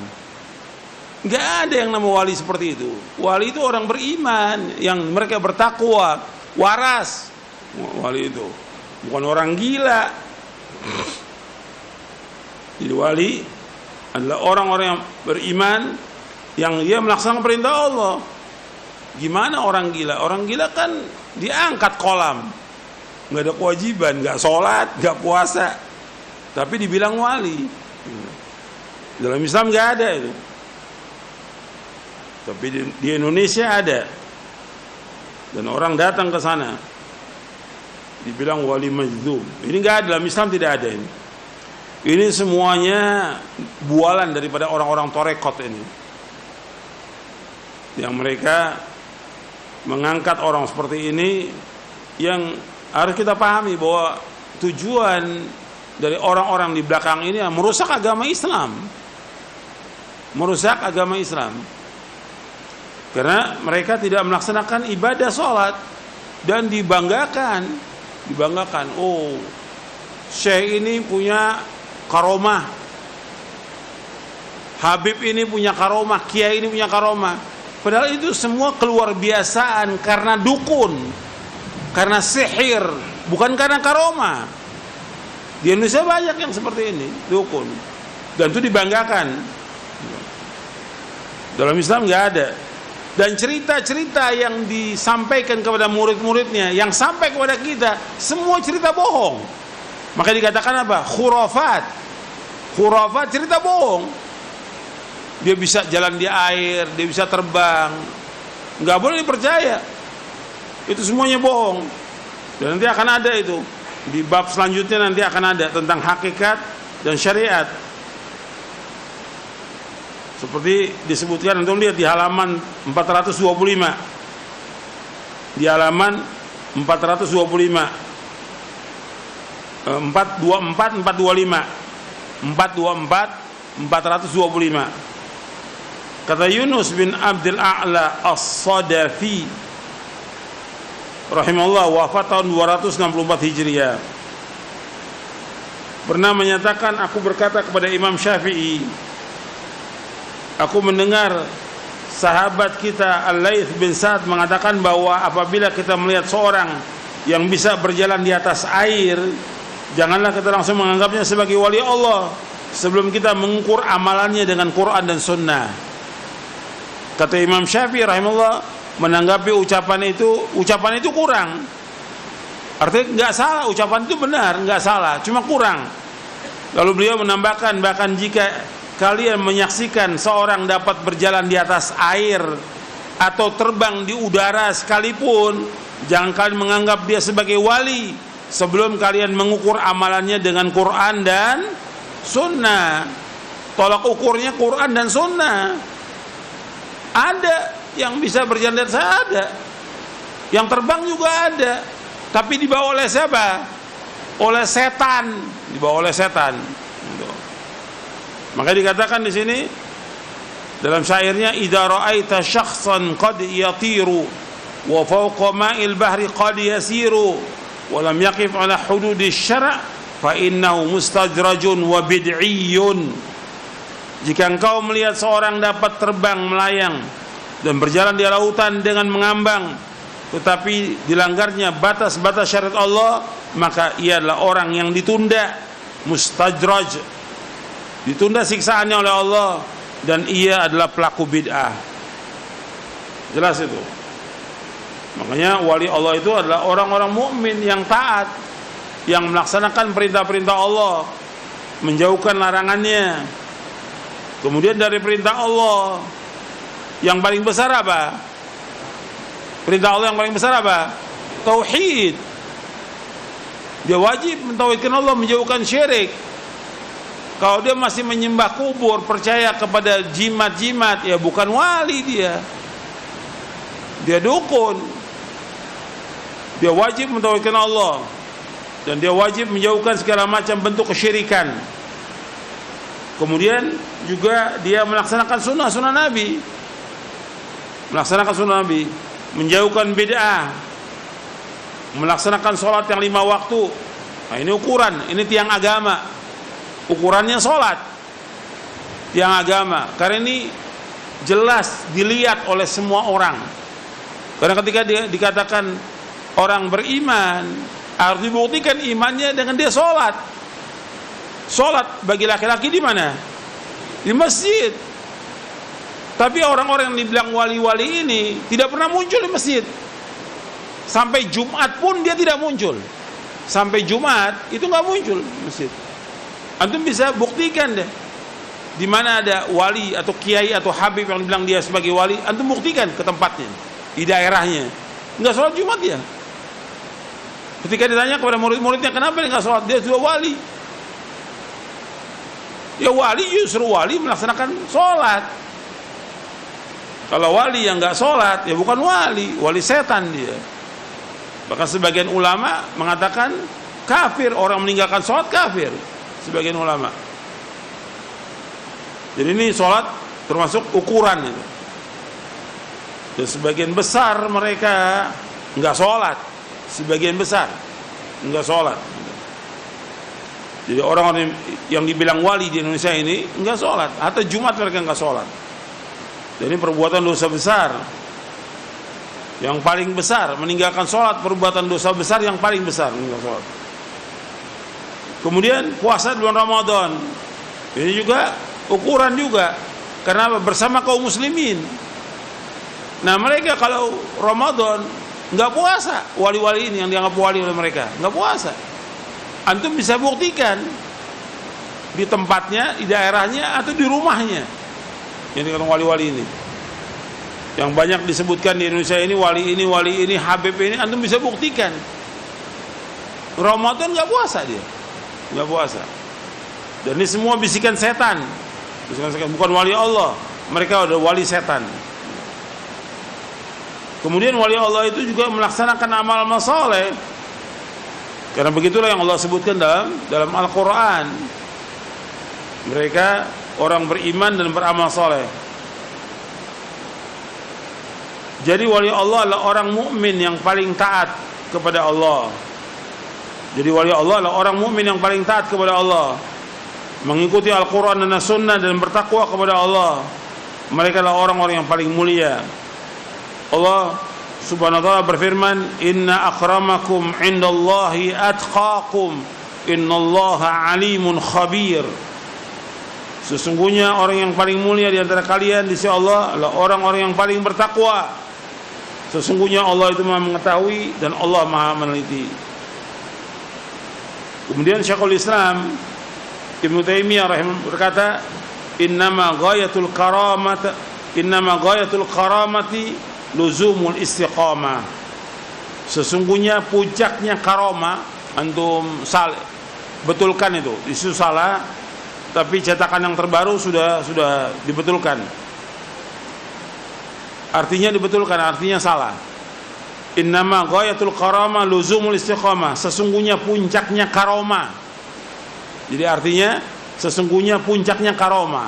Nggak ada yang nama wali seperti itu. Wali itu orang beriman yang mereka bertakwa, waras. Wali itu bukan orang gila. Jadi wali adalah orang-orang yang beriman yang dia melaksanakan perintah Allah. Gimana orang gila? Orang gila kan diangkat kolam, nggak ada kewajiban, nggak sholat, nggak puasa, tapi dibilang wali. Dalam Islam nggak ada itu. Tapi di Indonesia ada. Dan orang datang ke sana. dibilang wali majdzub. Ini enggak ada, dalam Islam tidak ada ini. Ini semuanya bualan daripada orang-orang torekot ini, yang mereka mengangkat orang seperti ini, yang harus kita pahami bahwa tujuan dari orang-orang di belakang ini merusak agama Islam. Merusak agama Islam. Karena mereka tidak melaksanakan ibadah sholat dan dibanggakan. Oh, Syekh ini punya karomah, Habib ini punya karomah, Kiai ini punya karomah. Padahal itu semua keluar biasaan karena dukun, karena sihir, bukan karena karomah. Di Indonesia banyak yang seperti ini, dukun, dan itu dibanggakan. Dalam Islam nggak ada. Dan cerita-cerita yang disampaikan kepada murid-muridnya, yang sampai kepada kita, semua cerita bohong. Maka dikatakan apa? Khurafat. Khurafat, cerita bohong. Dia bisa jalan di air, dia bisa terbang, nggak boleh dipercaya. Itu semuanya bohong. Dan nanti akan ada itu di bab selanjutnya, nanti akan ada tentang hakikat dan syariat. Seperti disebutkan, antum lihat di halaman 425. Di halaman 425. 424, 425. 424, 425. Kata Yunus bin Abdul A'la As-Sadafi rahimahullah, wafat tahun 264 Hijriah, pernah menyatakan, aku berkata kepada Imam Syafi'i, aku mendengar sahabat kita Al-Laits bin Sa'ad mengatakan bahwa apabila kita melihat seorang yang bisa berjalan di atas air, janganlah kita langsung menganggapnya sebagai wali Allah sebelum kita mengukur amalannya dengan Quran dan Sunnah. Kata Imam Syafi'i rahimahullah, menanggapi ucapan itu kurang. Artinya nggak salah, ucapan itu benar, nggak salah, cuma kurang. Lalu beliau menambahkan, bahkan jika kalian menyaksikan seorang dapat berjalan di atas air atau terbang di udara sekalipun, jangan kalian menganggap dia sebagai wali sebelum kalian mengukur amalannya dengan Quran dan Sunnah. Tolak ukurnya Quran dan Sunnah. Ada yang bisa berjalan di atas, ada yang terbang juga ada, tapi dibawa oleh siapa? Oleh setan, dibawa oleh setan. Maka dikatakan di sini dalam syairnya, idza ra'aita syakhsan qad yatiru wa fawqa ma'il bahri qad yasiru wa lam yaqif ala hududi syara' fa innahu mustajrajun wa bid'iyyun. Jika engkau melihat seorang dapat terbang melayang dan berjalan di lautan dengan mengambang, tetapi dilanggarnya batas-batas syariat Allah, maka ia adalah orang yang ditunda, mustajraj, ditunda siksaannya oleh Allah, dan ia adalah pelaku bid'ah. Jelas itu. Makanya wali Allah itu adalah orang-orang mukmin yang taat, yang melaksanakan perintah-perintah Allah, menjauhkan larangannya. Kemudian dari perintah Allah yang paling besar apa? Perintah Allah yang paling besar apa? Tauhid. Dia wajib mentauhidkan Allah, menjauhkan syirik. Kalau dia masih menyembah kubur, percaya kepada jimat-jimat, ya bukan wali dia. Dia dukun. Dia wajib mentauhidkan Allah, dan dia wajib menjauhkan segala macam bentuk kesyirikan. Kemudian juga dia melaksanakan sunnah Nabi, menjauhkan bid'ah, melaksanakan sholat yang 5 waktu. Nah, ini ukuran, ini tiang agama. Ukurannya sholat, tiang agama. Karena ini jelas dilihat oleh semua orang. Karena ketika dia dikatakan orang beriman, harus dibuktikan imannya dengan dia sholat. Sholat bagi laki-laki di mana? Di masjid. Tapi orang-orang yang dibilang wali-wali ini tidak pernah muncul di masjid. Sampai Jumat pun dia tidak muncul. Sampai Jumat itu nggak muncul di masjid. Antum bisa buktikan deh, di mana ada wali atau kiai atau habib yang dibilang dia sebagai wali, antum buktikan ke tempatnya, di daerahnya. Nggak sholat Jumat dia. Ketika ditanya kepada murid-muridnya, kenapa dia nggak sholat? Dia sudah wali. Ya wali, justru wali melaksanakan sholat. Kalau wali yang nggak sholat, ya bukan wali, wali setan dia. Bahkan sebagian ulama mengatakan kafir, orang meninggalkan sholat kafir. Sebagian ulama. Jadi ini sholat termasuk ukuran itu. Dan sebagian besar mereka nggak sholat. Sebagian besar nggak sholat. Jadi orang-orang yang dibilang wali di Indonesia ini nggak sholat. Atau Jumat mereka nggak sholat. Jadi perbuatan dosa besar. Yang paling besar, meninggalkan sholat, perbuatan dosa besar yang paling besar, meninggalkan sholat. Kemudian puasa di bulan Ramadan. Ini juga ukuran juga. Karena bersama kaum muslimin. Nah mereka kalau Ramadan nggak puasa, wali-wali ini yang dianggap wali oleh mereka nggak puasa. Antum bisa buktikan di tempatnya, di daerahnya, atau di rumahnya. Yang dikatakan wali-wali ini, yang banyak disebutkan di Indonesia ini, wali ini, Habib ini, antum bisa buktikan. Ramadan nggak puasa dia, nggak puasa. Dan ini semua bisikan setan, bukan wali Allah. Mereka udah wali setan. Kemudian wali Allah itu juga melaksanakan amal-amal saleh. Karena begitulah yang Allah sebutkan dalam Al-Quran. Mereka orang beriman dan beramal saleh. Jadi wali Allah adalah orang mukmin yang paling taat kepada Allah. Jadi wali Allah adalah orang mukmin yang paling taat kepada Allah, mengikuti Al-Quran dan As-Sunnah dan bertakwa kepada Allah. Mereka adalah orang-orang yang paling mulia. Allah Subhanahu wa ta'ala berfirman, "Inna akramakum indallahi atqakum, innallaha alimun khabir." Sesungguhnya orang yang paling mulia di antara kalian di sisi Allah adalah orang-orang yang paling bertakwa. Sesungguhnya Allah itu Maha mengetahui dan Allah Maha meneliti. Kemudian Syekhul Islam Ibnu Taimiyah rahimahullah berkata, "Innama ghayatul karamati luzumul istiqamah." Sesungguhnya puncaknya karamah, antum salah betulkan itu salah, tapi cetakan yang terbaru sudah dibetulkan. Artinya dibetulkan, artinya salah. Innama ghayatul karamah luzumul istiqamah. Sesungguhnya puncaknya karamah. Jadi artinya sesungguhnya puncaknya karamah.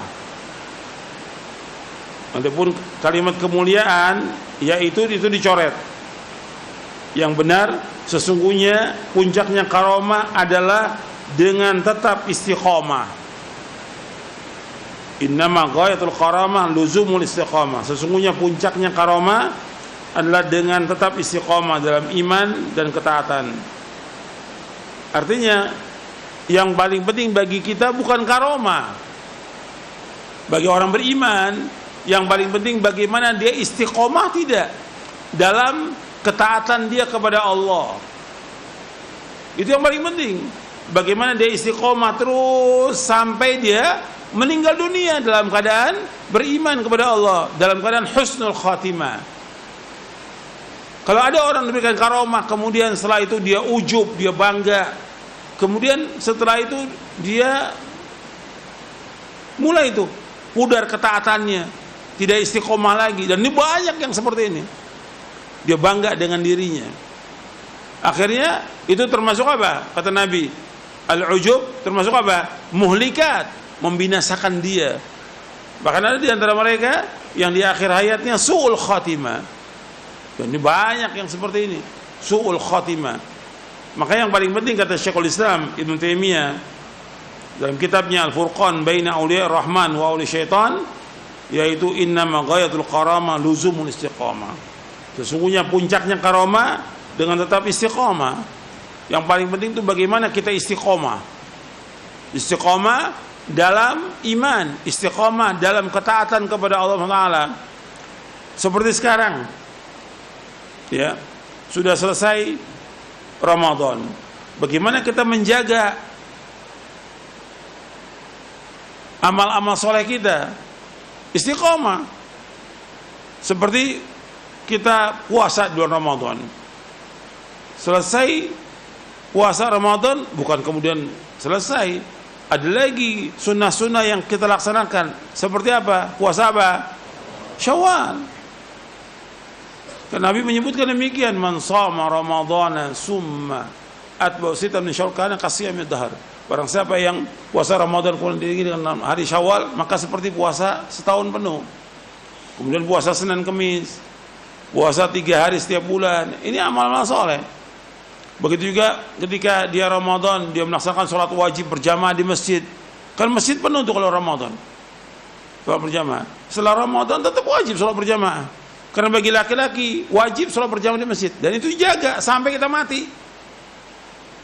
Adapun kalimat kemuliaan yaitu itu dicoret. Yang benar sesungguhnya puncaknya karamah adalah dengan tetap istiqamah. Innama ghayatul karamah luzumul istiqamah. Sesungguhnya puncaknya karamah adalah dengan tetap istiqamah dalam iman dan ketaatan. Artinya yang paling penting bagi kita bukan karamah. Bagi orang beriman, yang paling penting bagaimana dia istiqomah tidak dalam ketaatan dia kepada Allah. Itu yang paling penting. Bagaimana dia istiqomah terus sampai dia meninggal dunia dalam keadaan beriman kepada Allah, dalam keadaan husnul khatimah. Kalau ada orang diberikan karamah, kemudian setelah itu dia ujub, dia bangga, kemudian setelah itu dia mulai itu pudar ketaatannya, tidak istiqomah lagi. Dan ini banyak yang seperti ini. Dia bangga dengan dirinya. Akhirnya itu termasuk apa? Kata Nabi, al-ujub termasuk apa? Muhlikat, membinasakan dia. Bahkan ada di antara mereka yang di akhir hayatnya su'ul khatimah. Dan ini banyak yang seperti ini, su'ul khatimah. Maka yang paling penting kata Syekhul Islam Ibnu Taimiyah dalam kitabnya Al-Furqan Baina Auliya Rahman wa Auliya Syaitan, yaitu innama ghayatul karamah luzumul istiqamah. Sesungguhnya puncaknya karamah dengan tetap istiqamah. Yang paling penting itu bagaimana kita istiqamah. Istiqamah dalam iman, istiqamah dalam ketaatan kepada Allah Taala. Seperti sekarang, ya, sudah selesai Ramadan. Bagaimana kita menjaga amal-amal soleh kita? Istiqamah. Seperti kita puasa di bulan Ramadan. Selesai Puasa Ramadan bukan kemudian selesai. Ada lagi sunnah-sunnah yang kita laksanakan. Seperti apa? Puasa apa? Syawal. Karena Nabi menyebutkan demikian, man shama ramadhana summa atba'u sitan min syawal kana kasiyamid dahr. Barang siapa yang puasa Ramadan kemudian diiringi dengan hari Syawal, maka seperti puasa setahun penuh. Kemudian puasa Senin Kemis, puasa 3 hari setiap bulan. Ini amal-amal soleh. Begitu juga ketika dia Ramadan, dia melaksanakan sholat wajib berjamaah di masjid. Kan masjid penuh untuk kalau Ramadan, sholat berjamaah. Setelah Ramadan tetap wajib sholat berjamaah. Karena bagi laki-laki wajib sholat berjamaah di masjid. Dan itu dijaga sampai kita mati.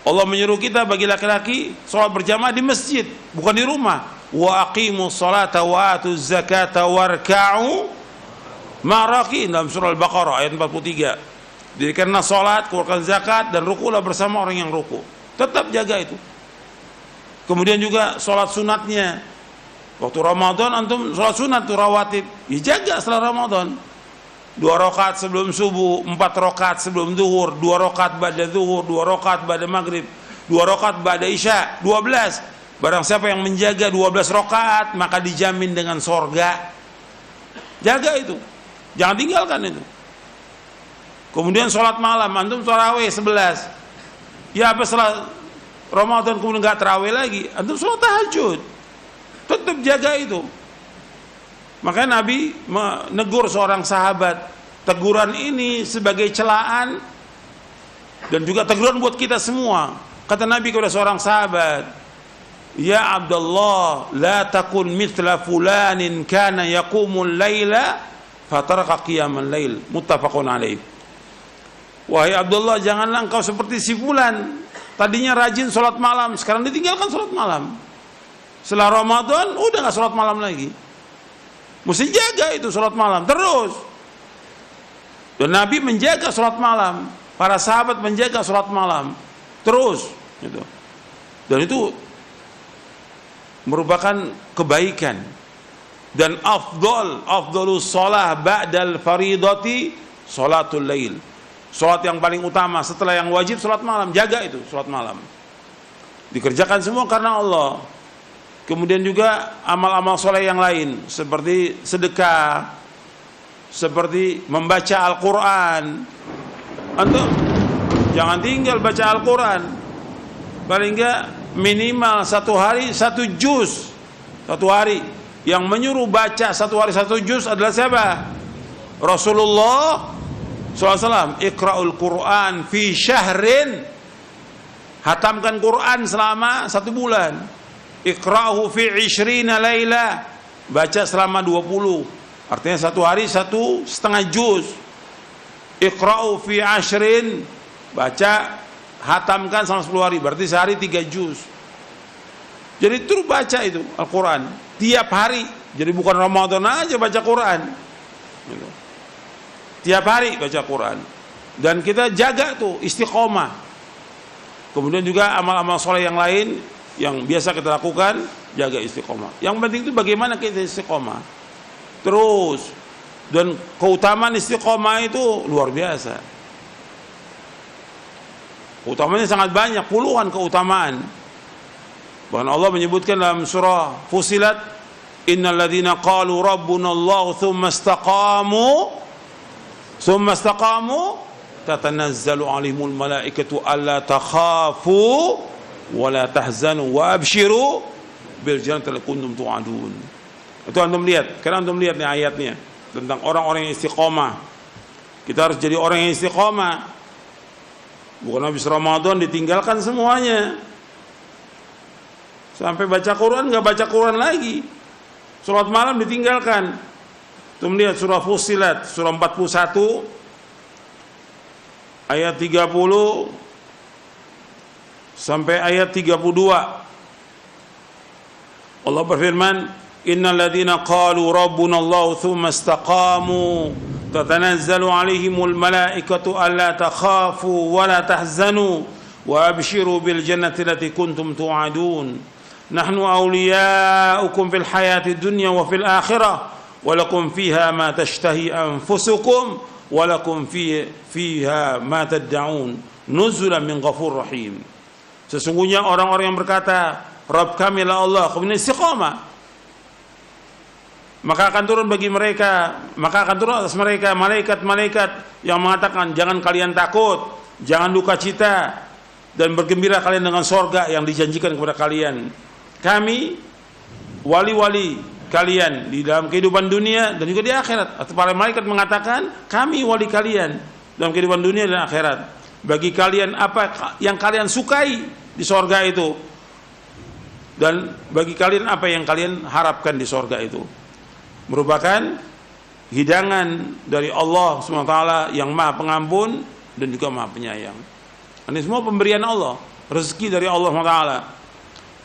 Allah menyuruh kita bagi laki-laki sholat berjamaah di masjid, bukan di rumah. Wa aqimus sholata wa atuz zakata warka'u ma'rakin, dalam surah Al-Baqarah ayat 43. Dirikanlah sholat, keluarkan zakat, dan rukulah bersama orang yang ruku. Tetap jaga itu. Kemudian juga sholat sunatnya. Waktu Ramadan antum sholat sunat itu rawatib, ya jaga setelah Ramadan. 2 rakaat sebelum subuh, 4 rakaat sebelum zuhur, 2 rakaat ba'da zuhur, 2 rakaat ba'da maghrib, 2 rakaat ba'da isya, 12. Barang siapa yang menjaga 12 rakaat, maka dijamin dengan sorga. Jaga itu, jangan tinggalkan itu. Kemudian sholat malam, antum tarawih 11. Ya apa setelah Ramadan kemudian nggak tarawih lagi, antum sholat tahajud. Tetap jaga itu. Makanya Nabi menegur seorang sahabat. Teguran ini sebagai celaan dan juga teguran buat kita semua. Kata Nabi kepada seorang sahabat, ya Abdullah, la takun mithla fulanin kana yaqumul laila fataraka qiyamal lail. Muttafaqun alaih. Wahai Abdullah, janganlah engkau seperti si fulan. Tadinya rajin sholat malam, sekarang ditinggalkan sholat malam. Setelah Ramadan, udah gak sholat malam lagi. Mesti jaga itu sholat malam, terus. Dan Nabi menjaga sholat malam. Para sahabat menjaga sholat malam. Terus. Gitu. Dan itu merupakan kebaikan. Dan afdalus sholah ba'dal faridati sholatul lail. Sholat yang paling utama setelah yang wajib sholat malam. Jaga itu sholat malam. Dikerjakan semua karena Allah. Kemudian juga amal-amal soleh yang lain seperti sedekah, seperti membaca Al-Quran. Antum jangan tinggal baca Al-Quran. Paling enggak minimal 1 hari 1 juz. 1 hari. Yang menyuruh baca 1 hari 1 juz adalah siapa? Rasulullah SAW. Iqra'ul Quran fi syahrin. Hatamkan Quran selama 1 bulan. Iqra'hu fi 20 laila. Baca selama 20. Artinya 1 hari 1,5 juz. Iqra'u fi 10. Baca, hatamkan selama 10 hari. Berarti sehari 3 juz. Jadi terus baca itu Al-Quran tiap hari. Jadi bukan Ramadan aja baca Quran. Tiap hari baca Quran. Dan kita jaga tuh istiqomah. Kemudian juga amal-amal soleh yang lain yang biasa kita lakukan, jaga istiqomah. Yang penting itu bagaimana kita istiqomah. Terus. Dan keutamaan istiqomah itu luar biasa. Keutamanya sangat banyak, puluhan keutamaan. Bahkan Allah menyebutkan dalam surah Fussilat, innal ladzina qalu rabbuna Allah thumma istaqamu tatanazzalu alaihimul malaikatu alla takhafu wa la tahzanu wa abshiru bil jannati allati kuntum tu'adun. Itu antum lihat, karena antum lihat nih ayatnya tentang orang-orang yang istiqomah. Kita harus jadi orang yang istiqomah. Bukan habis Ramadan ditinggalkan semuanya. Sampai baca Quran nggak baca Quran lagi. Salat malam ditinggalkan. Tuh lihat surah Fussilat, surah 41 ayat 30 sampai ayat 32. Allah berfirman, innal ladzina qalu rabbuna Allah tsumma istaqamu tatanazzalu alaihimul malaikatu alla takhafu wa la tahzanu wa abshiru bil jannati allati kuntum tu'adun. Nahnu awliya'ukum fil hayati dunya wa fil akhirah wa lakum fiha ma tashtahi anfusukum wa lakum fiha ma tad'un nuzulan min ghafur rahim. Sesungguhnya orang-orang yang berkata, Rabb kami lah Allah, kemudian istiqamah, maka akan turun bagi mereka, maka akan turun atas mereka malaikat-malaikat yang mengatakan, jangan kalian takut, jangan duka cita, dan bergembira kalian dengan sorga yang dijanjikan kepada kalian. Kami wali-wali kalian di dalam kehidupan dunia dan juga di akhirat. Atau para malaikat mengatakan, kami wali kalian dalam kehidupan dunia dan akhirat. Bagi kalian apa yang kalian sukai di sorga itu, dan bagi kalian apa yang kalian harapkan di sorga itu, merupakan hidangan dari Allah SWT yang maha pengampun dan juga maha penyayang. Ini semua pemberian Allah, rezeki dari Allah SWT.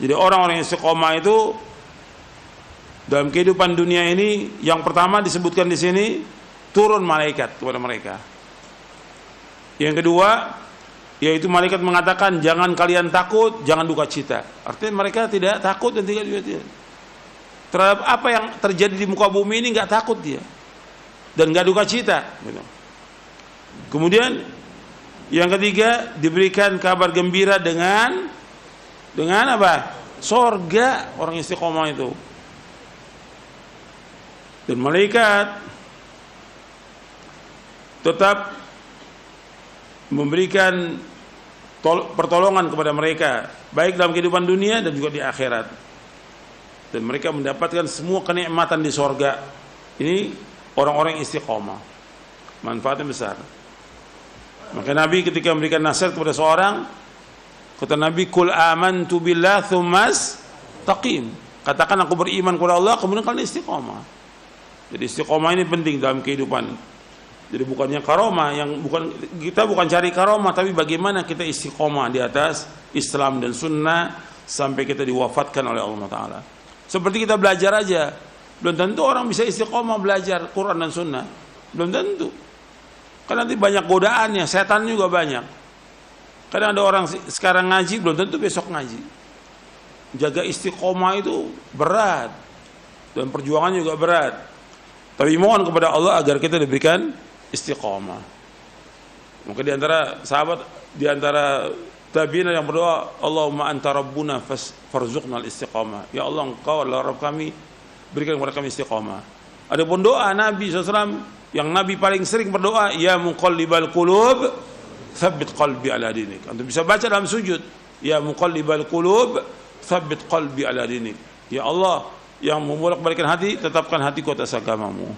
Jadi orang-orang yang istiqomah itu dalam kehidupan dunia ini, yang pertama disebutkan di sini, turun malaikat kepada mereka. Yang kedua, yaitu malaikat mengatakan, jangan kalian takut, jangan duka cita. Artinya mereka tidak takut dan tidak duka cita terhadap apa yang terjadi di muka bumi ini, nggak takut dia dan nggak duka cita. Kemudian yang ketiga, diberikan kabar gembira dengan apa? Sorga orang istiqomah itu. Dan malaikat tetap memberikan pertolongan kepada mereka, baik dalam kehidupan dunia dan juga di akhirat. Dan mereka mendapatkan semua kenikmatan di sorga. Ini orang-orang istiqomah, manfaatnya besar. Maka Nabi ketika memberikan nasihat kepada seorang, kata Nabi, kul amantu billah tsummas taqim. Katakan aku beriman kepada Allah, kemudian kalian istiqomah. Jadi istiqomah ini penting dalam kehidupan. Jadi bukannya karomah, kita bukan cari karomah, tapi bagaimana kita istiqomah di atas Islam dan Sunnah sampai kita diwafatkan oleh Allah Taala. Seperti kita belajar aja, belum tentu orang bisa istiqomah belajar Quran dan Sunnah, belum tentu. Karena nanti banyak godaannya, setan juga banyak. Kadang ada orang sekarang ngaji, belum tentu besok ngaji. Jaga istiqomah itu berat, dan perjuangan juga berat. Tapi mohon kepada Allah agar kita diberikan istiqomah. Maka di antara sahabat, di antara tabi'in yang berdoa, Allahumma anta rabbuna farzuqna al-istiqamah. Ya Allah, engkau adalah Rabb kami, berikan kepada kami istiqamah. Ada pun doa Nabi SAW yang Nabi paling sering berdoa, ya muqallibal qulub tsabbit qalbi ala dinik. Antum bisa baca dalam sujud, ya muqallibal qulub tsabbit qalbi ala dinik. Ya Allah yang membolak-balikkan hati, tetapkan hatiku atas agamamu.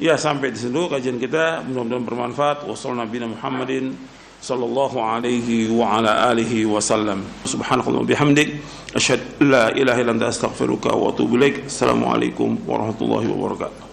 Ya, sampai di situ kajian kita, mudah-mudahan bermanfaat. Wassallallahu nabiyana Muhammadin sallallahu alaihi wa ala alihi wasallam. Subhanallahi bihamdik, asyhadu an la ilaha illa anta astaghfiruka wa atubu ilaik. Assalamualaikum warahmatullahi wabarakatuh.